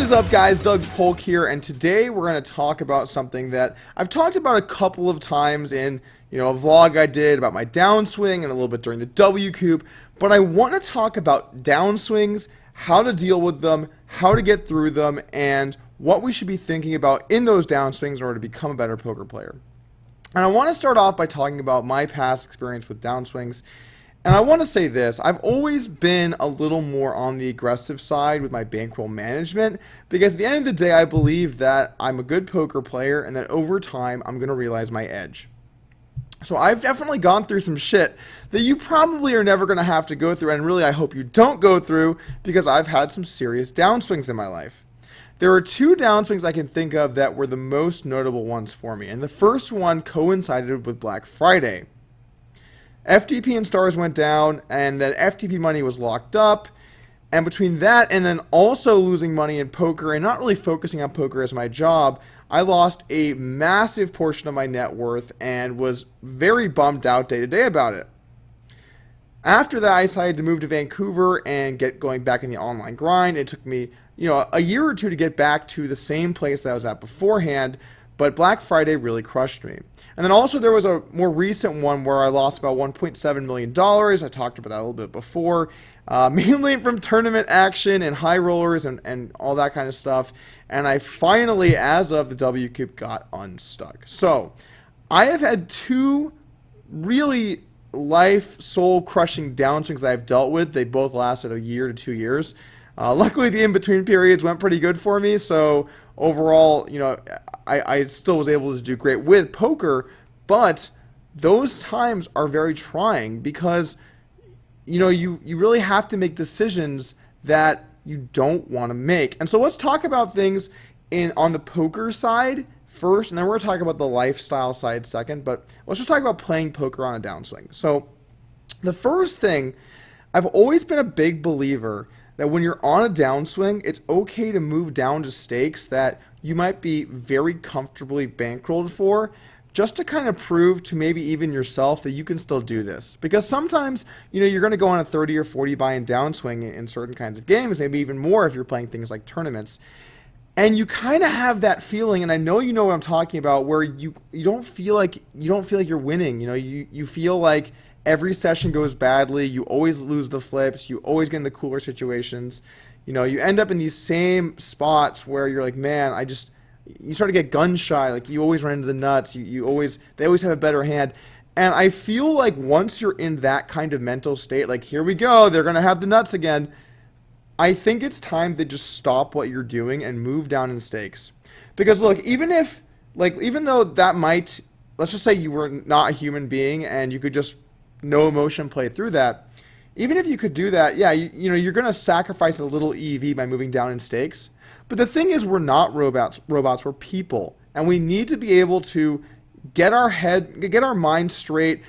What is up, guys? Doug Polk here, and today we're going to talk about something that I've talked about a couple of times in, a vlog I did about my downswing and a little bit during the W Coop, but I want to talk about downswings, how to deal with them, how to get through them, and what we should be thinking about in those downswings in order to become a better poker player. And I want to start off by talking about my past experience with downswings. And I want to say this, I've always been a little more on the aggressive side with my bankroll management because at the end of the day, I believe that I'm a good poker player and that over time, I'm going to realize my edge. So I've definitely gone through some shit that you probably are never going to have to go through, and really I hope you don't go through because I've had some serious downswings in my life. There are two downswings I can think of that were the most notable ones for me, and the first one coincided with Black Friday. FTP and stars went down, and then FTP money was locked up, and between that and then also losing money in poker and not really focusing on poker as my job, I lost a massive portion of my net worth and was very bummed out day to day about it. After that, I decided to move to Vancouver and get going back in the online grind. It took me, a year or two to get back to the same place that I was at beforehand, but Black Friday really crushed me. And then also there was a more recent one where I lost about $1.7 million. I talked about that a little bit before, mainly from tournament action and high rollers and all that kind of stuff. And I finally, as of the W Coop, got unstuck. So I have had two really life, soul-crushing downswings that I've dealt with. They both lasted a year to 2 years. Luckily, the in-between periods went pretty good for me. So overall, I still was able to do great with poker, but those times are very trying because, you really have to make decisions that you don't want to make. And so let's talk about things on the poker side first, and then we're going to talk about the lifestyle side second, but let's just talk about playing poker on a downswing. So the first thing, I've always been a big believer that when you're on a downswing, it's okay to move down to stakes that you might be very comfortably bankrolled for, just to kind of prove to maybe even yourself that you can still do this. Because sometimes, you're going to go on a 30 or 40 buy-in downswing in certain kinds of games, maybe even more if you're playing things like tournaments. And you kind of have that feeling, and I know you know what I'm talking about, where you don't feel like you're winning. You feel like every session goes badly, you always lose the flips, you always get in the cooler situations. You end up in these same spots where you're like, man, you start to get gun shy, like you always run into the nuts, they always have a better hand. And I feel like once you're in that kind of mental state, like here we go, they're going to have the nuts again, I think it's time to just stop what you're doing and move down in stakes. Because look, even though that might, let's just say you were not a human being and you could just no emotion play through that, even if you could do that, yeah, you're going to sacrifice a little EV by moving down in stakes. But the thing is, we're not robots, we're people. And we need to be able to get our mind straight,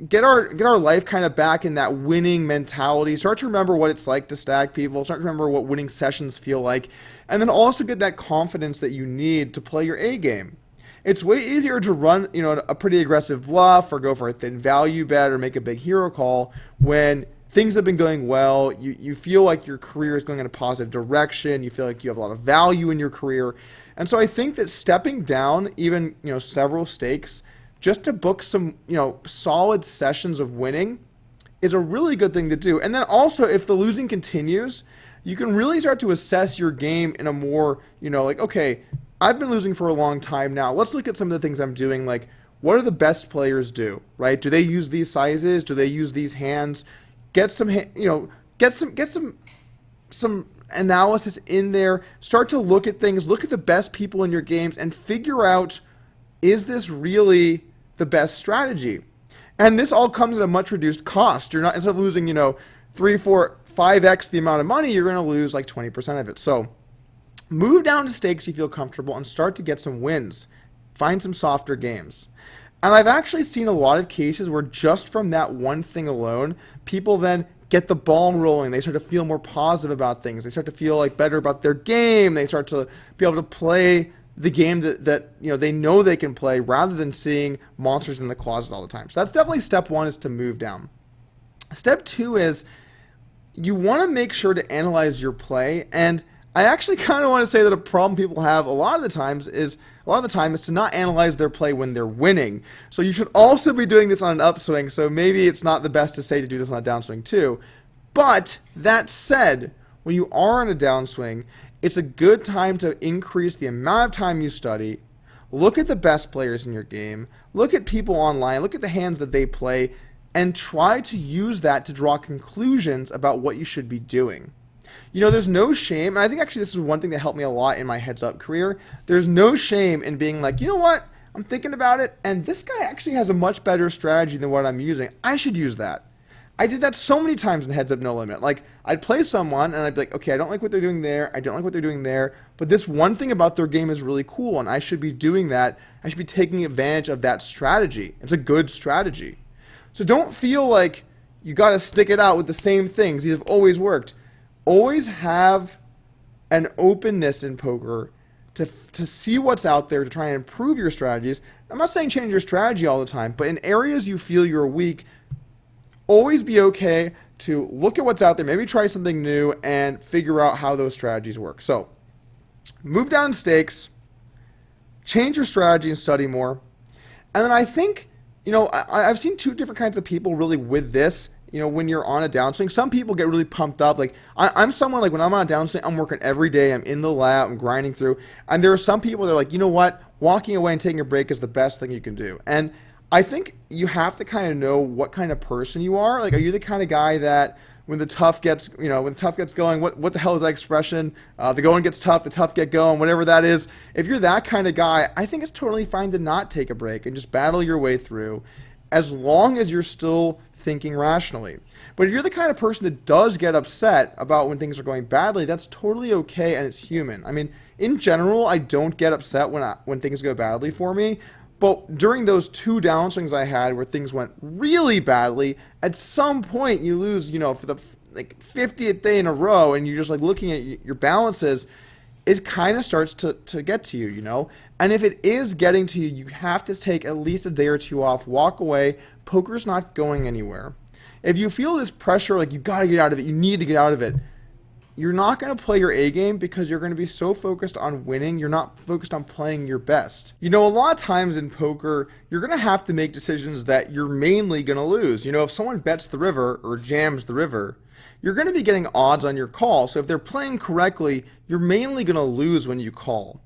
get our life kind of back in that winning mentality, start to remember what it's like to stack people, start to remember what winning sessions feel like, and then also get that confidence that you need to play your A game. It's way easier to run, a pretty aggressive bluff or go for a thin value bet or make a big hero call when things have been going well, you feel like your career is going in a positive direction, you feel like you have a lot of value in your career. And so I think that stepping down even, several stakes just to book some, solid sessions of winning is a really good thing to do. And then also, if the losing continues, you can really start to assess your game in a more, okay, I've been losing for a long time now. Let's look at some of the things I'm doing. Like, what do the best players do, right? Do they use these sizes? Do they use these hands? Get some analysis in there. Start to look at things. Look at the best people in your games and figure out, is this really the best strategy? And this all comes at a much reduced cost. You're not, instead of losing, 3, 4, 5x the amount of money, you're going to lose like 20% of it. So move down to stakes you feel comfortable and start to get some wins. Find some softer games. And I've actually seen a lot of cases where just from that one thing alone, people then get the ball rolling. They start to feel more positive about things. They start to feel like better about their game. They start to be able to play the game that they know they can play rather than seeing monsters in the closet all the time. So that's definitely step one, is to move down. Step two is you want to make sure to analyze your play. And I actually kind of want to say that a problem people have a lot of the time is to not analyze their play when they're winning. So you should also be doing this on an upswing. So maybe it's not the best to say to do this on a downswing too. But that said, when you are on a downswing, it's a good time to increase the amount of time you study. Look at the best players in your game. Look at people online. Look at the hands that they play, and try to use that to draw conclusions about what you should be doing. There's no shame, and I think actually this is one thing that helped me a lot in my heads-up career. There's no shame in being like, you know what, I'm thinking about it, and this guy actually has a much better strategy than what I'm using. I should use that. I did that so many times in Heads Up No Limit. Like, I'd play someone, and I'd be like, okay, I don't like what they're doing there, I don't like what they're doing there, but this one thing about their game is really cool, and I should be doing that. I should be taking advantage of that strategy. It's a good strategy. So don't feel like you got to stick it out with the same things. These have always worked. Always have an openness in poker to see what's out there, to try and improve your strategies. I'm not saying change your strategy all the time, but in areas you feel you're weak, always be okay to look at what's out there, maybe try something new, and figure out how those strategies work. So move down stakes, change your strategy and study more. And then I think, I've seen two different kinds of people really with this. When you're on a downswing, some people get really pumped up. Like, I'm someone, like, when I'm on a downswing, I'm working every day. I'm in the lab. I'm grinding through. And there are some people that are like, you know what? Walking away and taking a break is the best thing you can do. And I think you have to kind of know what kind of person you are. Like, are you the kind of guy that when the tough gets, going, what the hell is that expression? The going gets tough, the tough get going, whatever that is. If you're that kind of guy, I think it's totally fine to not take a break and just battle your way through, as long as you're still thinking rationally. But if you're the kind of person that does get upset about when things are going badly, that's totally okay, and it's human. I mean, in general, I don't get upset when things go badly for me. But during those two downswings I had where things went really badly, at some point you lose, for the 50th day in a row, and you're just like looking at your balances, it kind of starts to get to you, And if it is getting to you, you have to take at least a day or two off, walk away. Poker's not going anywhere. If you feel this pressure, like you got to get out of it, you need to get out of it, you're not going to play your A game because you're going to be so focused on winning, you're not focused on playing your best. A lot of times in poker, you're going to have to make decisions that you're mainly going to lose. If someone bets the river or jams the river, you're going to be getting odds on your call. So if they're playing correctly, you're mainly going to lose when you call.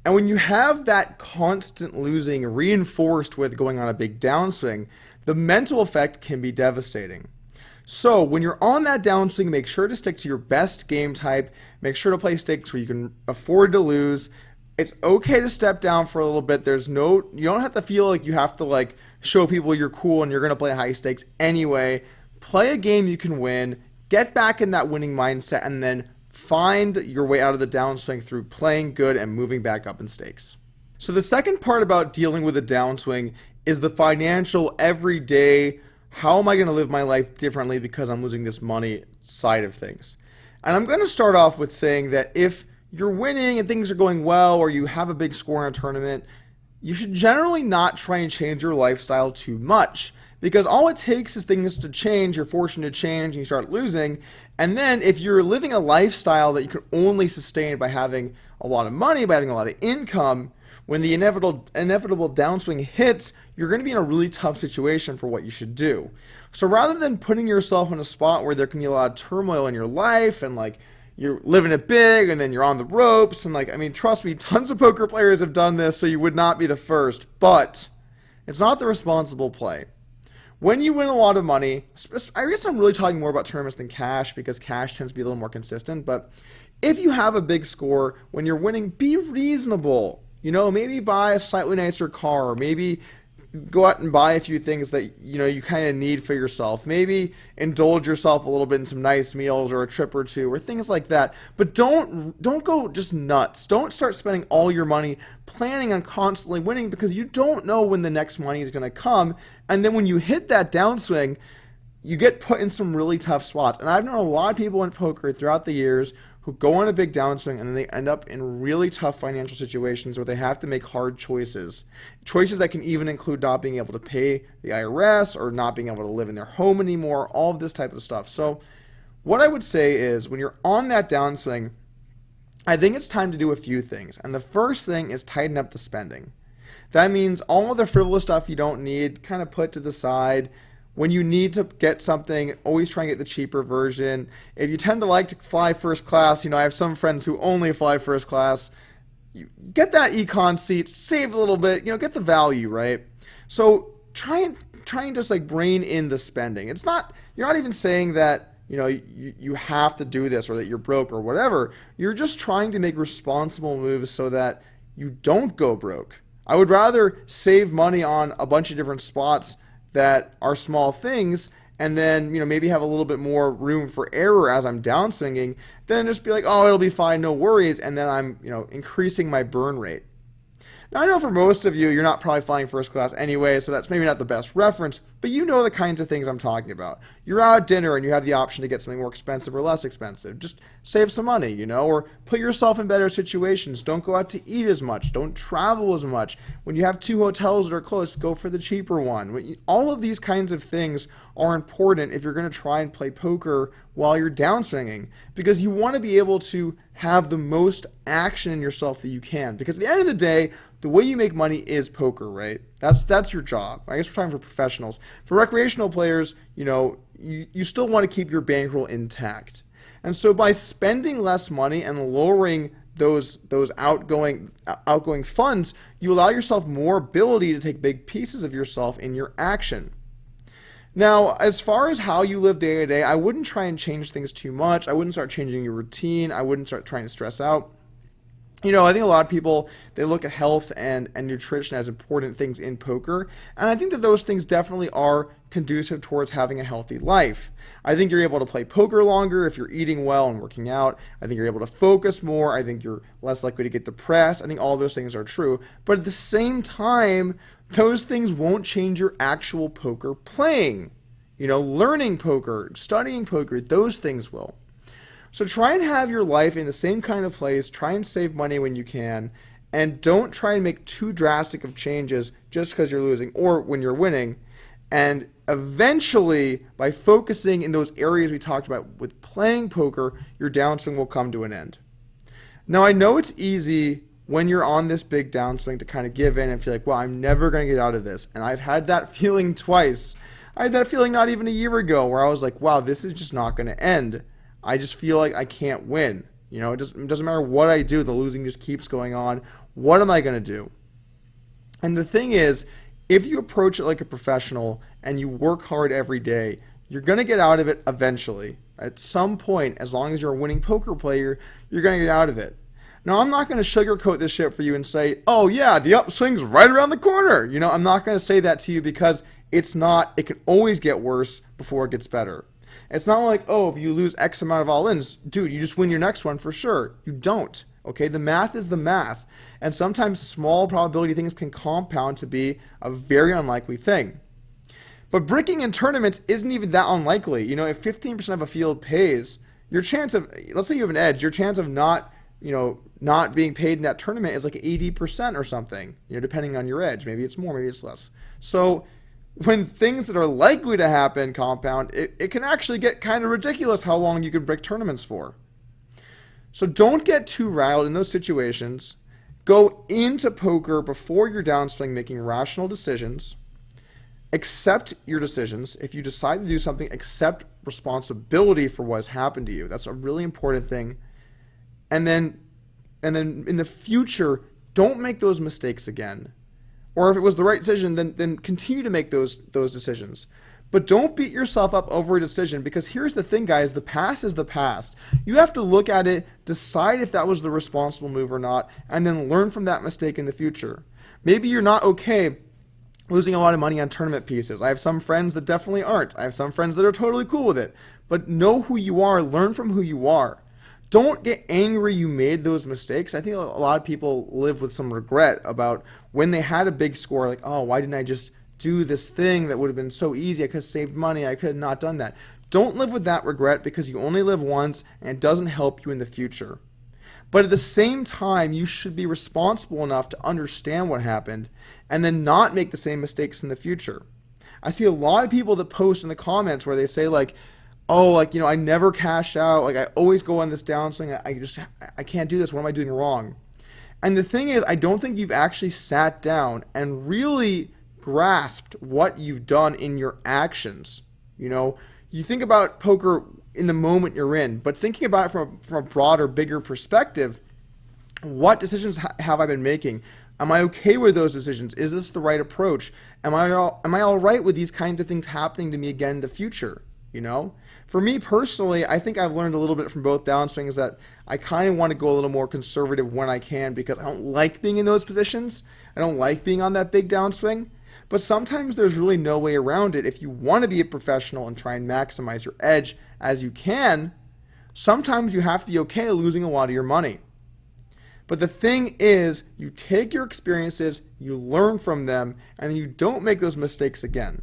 And when you have that constant losing reinforced with going on a big downswing, the mental effect can be devastating. So when you're on that downswing, make sure to stick to your best game type. Make sure to play stakes where you can afford to lose. It's okay to step down for a little bit. You don't have to feel like you have to show people you're cool and you're going to play high stakes anyway. Play a game you can win. Get back in that winning mindset, and then find your way out of the downswing through playing good and moving back up in stakes. So the second part about dealing with a downswing is the financial, everyday, how am I going to live my life differently because I'm losing this money side of things. And I'm going to start off with saying that if you're winning and things are going well, or you have a big score in a tournament, you should generally not try and change your lifestyle too much. Because all it takes is things to change, your fortune to change, and you start losing. And then if you're living a lifestyle that you can only sustain by having a lot of money, by having a lot of income, when the inevitable downswing hits, you're going to be in a really tough situation for what you should do. So rather than putting yourself in a spot where there can be a lot of turmoil in your life, and you're living it big, and then you're on the ropes, and trust me, tons of poker players have done this, so you would not be the first, but it's not the responsible play. When you win a lot of money, I guess I'm really talking more about tournaments than cash, because cash tends to be a little more consistent, but if you have a big score, when you're winning, be reasonable. Maybe buy a slightly nicer car, or maybe go out and buy a few things that you kind of need for yourself. Maybe indulge yourself a little bit in some nice meals, or a trip or two, or things like that. But don't go just nuts. Don't start spending all your money planning on constantly winning, because you don't know when the next money is going to come. And then when you hit that downswing, you get put in some really tough spots. And I've known a lot of people in poker throughout the years who go on a big downswing, and then they end up in really tough financial situations where they have to make hard choices. Choices that can even include not being able to pay the IRS, or not being able to live in their home anymore, all of this type of stuff. So what I would say is, when you're on that downswing, I think it's time to do a few things. And the first thing is tighten up the spending. That means all of the frivolous stuff you don't need, kind of put to the side. When you need to get something, always try and get the cheaper version. If you tend to like to fly first class, I have some friends who only fly first class. You get that econ seat, save a little bit, get the value, right? So try and just like rein in the spending. You're not even saying that you have to do this or that you're broke or whatever. You're just trying to make responsible moves so that you don't go broke. I would rather save money on a bunch of different spots that are small things and then, maybe have a little bit more room for error as I'm downswinging than just be like, oh, it'll be fine, no worries, and then I'm, increasing my burn rate. Now, I know for most of you, you're not probably flying first class anyway, so that's maybe not the best reference, but you know the kinds of things I'm talking about. You're out at dinner and you have the option to get something more expensive or less expensive. Just save some money, or put yourself in better situations. Don't go out to eat as much. Don't travel as much. When you have 2 hotels that are close, go for the cheaper one. All of these kinds of things are important if you're going to try and play poker while you're downswinging, because you want to be able to have the most action in yourself that you can. Because at the end of the day, the way you make money is poker, right? That's your job. I guess we're talking for professionals. For recreational players, you still want to keep your bankroll intact. And so by spending less money and lowering those outgoing funds, you allow yourself more ability to take big pieces of yourself in your action. Now, as far as how you live day to day, I wouldn't try and change things too much. I wouldn't start changing your routine. I wouldn't start trying to stress out. I think a lot of people, they look at health and nutrition as important things in poker, and I think that those things definitely are conducive towards having a healthy life. I think you're able to play poker longer if you're eating well and working out. I think you're able to focus more. I think you're less likely to get depressed. I think all those things are true. But at the same time, those things won't change your actual poker playing. Learning poker, studying poker, those things will. So try and have your life in the same kind of place, try and save money when you can, and don't try and make too drastic of changes just because you're losing or when you're winning. And eventually, by focusing in those areas we talked about with playing poker, your downswing will come to an end. Now, I know it's easy when you're on this big downswing to kind of give in and feel like, well, I'm never going to get out of this. And I've had that feeling twice. I had that feeling not even a year ago where I was like, wow, this is just not going to end. I just feel like I can't win. It doesn't matter what I do. The losing just keeps going on. What am I going to do? And the thing is, if you approach it like a professional and you work hard every day, you're going to get out of it eventually. At some point, as long as you're a winning poker player, you're going to get out of it. Now, I'm not going to sugarcoat this shit for you and say, oh yeah, the upswing's right around the corner. I'm not going to say that to you because it's not. It can always get worse before it gets better. It's not like, oh, if you lose X amount of all-ins, dude, you just win your next one for sure. You don't, okay? The math is the math. And sometimes small probability things can compound to be a very unlikely thing. But bricking in tournaments isn't even that unlikely. If 15% of a field pays, your chance of, let's say you have an edge, your chance of not being paid in that tournament is like 80% or something, depending on your edge. Maybe it's more, maybe it's less. So when things that are likely to happen compound, it can actually get kind of ridiculous how long you can brick tournaments for. So don't get too riled in those situations. Go into poker before your downswing making rational decisions. Accept your decisions. If you decide to do something, accept responsibility for what has happened to you. That's a really important thing. And then in the future, don't make those mistakes again. Or if it was the right decision, then continue to make those decisions. But don't beat yourself up over a decision, because here's the thing, guys. The past is the past. You have to look at it, decide if that was the responsible move or not, and then learn from that mistake in the future. Maybe you're not okay losing a lot of money on tournament pieces. I have some friends that definitely aren't. I have some friends that are totally cool with it. But know who you are. Learn from who you are. Don't get angry you made those mistakes. I think a lot of people live with some regret about when they had a big score, like, oh, why didn't I just do this thing that would have been so easy? I could have saved money. I could have not done that. Don't live with that regret, because you only live once and it doesn't help you in the future. But at the same time, you should be responsible enough to understand what happened and then not make the same mistakes in the future. I see a lot of people that post in the comments where they say, like, oh, like, I never cash out. Like, I always go on this downswing. I can't do this. What am I doing wrong? And the thing is, I don't think you've actually sat down and really grasped what you've done in your actions. You think about poker in the moment you're in, but thinking about it from a broader, bigger perspective, what decisions have I been making? Am I okay with those decisions? Is this the right approach? Am I all right with these kinds of things happening to me again in the future? For me personally, I think I've learned a little bit from both downswings that I kind of want to go a little more conservative when I can because I don't like being in those positions. I don't like being on that big downswing. But sometimes there's really no way around it. If you want to be a professional and try and maximize your edge as you can, sometimes you have to be okay losing a lot of your money. But the thing is, you take your experiences, you learn from them, and then you don't make those mistakes again.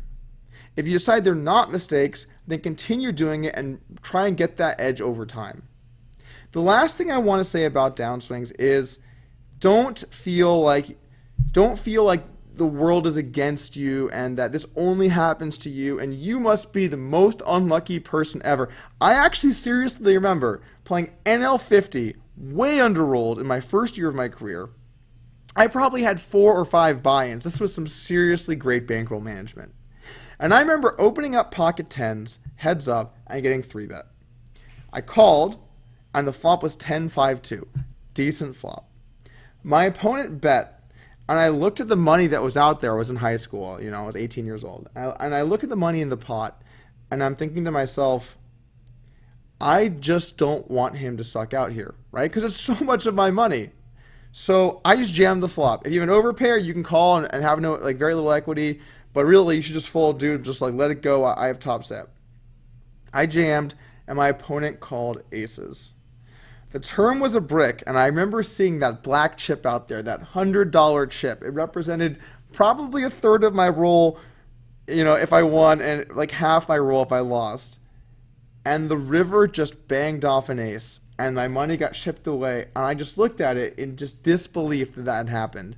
If you decide they're not mistakes, then continue doing it and try and get that edge over time. The last thing I want to say about downswings is don't feel like the world is against you and that this only happens to you and you must be the most unlucky person ever. I actually seriously remember playing NL50 way underrolled in my first year of my career. I probably had 4 or 5 buy-ins. This was some seriously great bankroll management. And I remember opening up pocket 10s, heads up, and getting 3-bet. I called, and the flop was 10-5-2. Decent flop. My opponent bet, and I looked at the money that was out there. I was in high school, I was 18 years old. And I look at the money in the pot, and I'm thinking to myself, I just don't want him to suck out here, right? Because it's so much of my money. So I just jammed the flop. If you have an overpair, you can call and have very little equity. But really, you should just fold, dude. Just let it go. I have top set. I jammed, and my opponent called aces. The turn was a brick, and I remember seeing that black chip out there, that $100 chip. It represented probably a third of my roll, if I won, and like half my roll if I lost. And the river just banged off an ace, and my money got shipped away, and I just looked at it in just disbelief that had happened.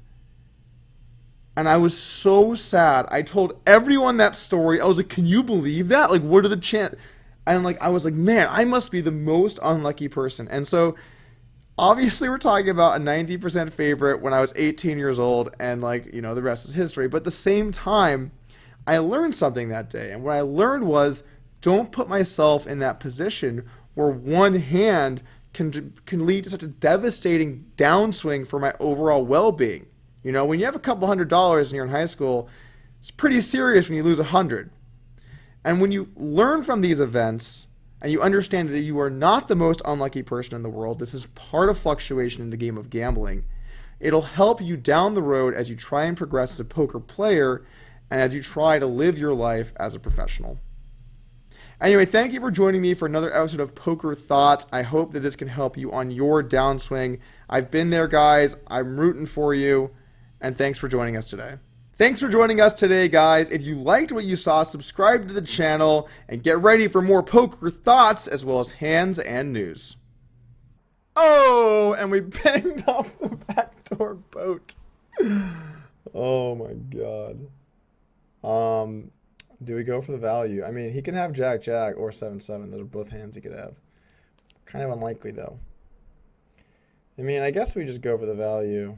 And I was so sad. I told everyone that story. I was like, can you believe that? Like, what are the chances? And I was like, man, I must be the most unlucky person. And so, obviously, we're talking about a 90% favorite when I was 18 years old, and the rest is history. But at the same time, I learned something that day. And what I learned was, don't put myself in that position where one hand can lead to such a devastating downswing for my overall well-being. When you have a couple $100s and you're in high school, it's pretty serious when you lose 100. And when you learn from these events and you understand that you are not the most unlucky person in the world, this is part of fluctuation in the game of gambling, it'll help you down the road as you try and progress as a poker player and as you try to live your life as a professional. Anyway, thank you for joining me for another episode of Poker Thoughts. I hope that this can help you on your downswing. I've been there, guys. I'm rooting for you. And thanks for joining us today. Thanks for joining us today, guys. If you liked what you saw, subscribe to the channel and get ready for more poker thoughts as well as hands and news. Oh, and we banged off the backdoor boat. Oh my god. Do we go for the value? I mean, he can have Jack or 7-7. Those are both hands he could have. Kind of unlikely though. I mean, I guess we just go for the value.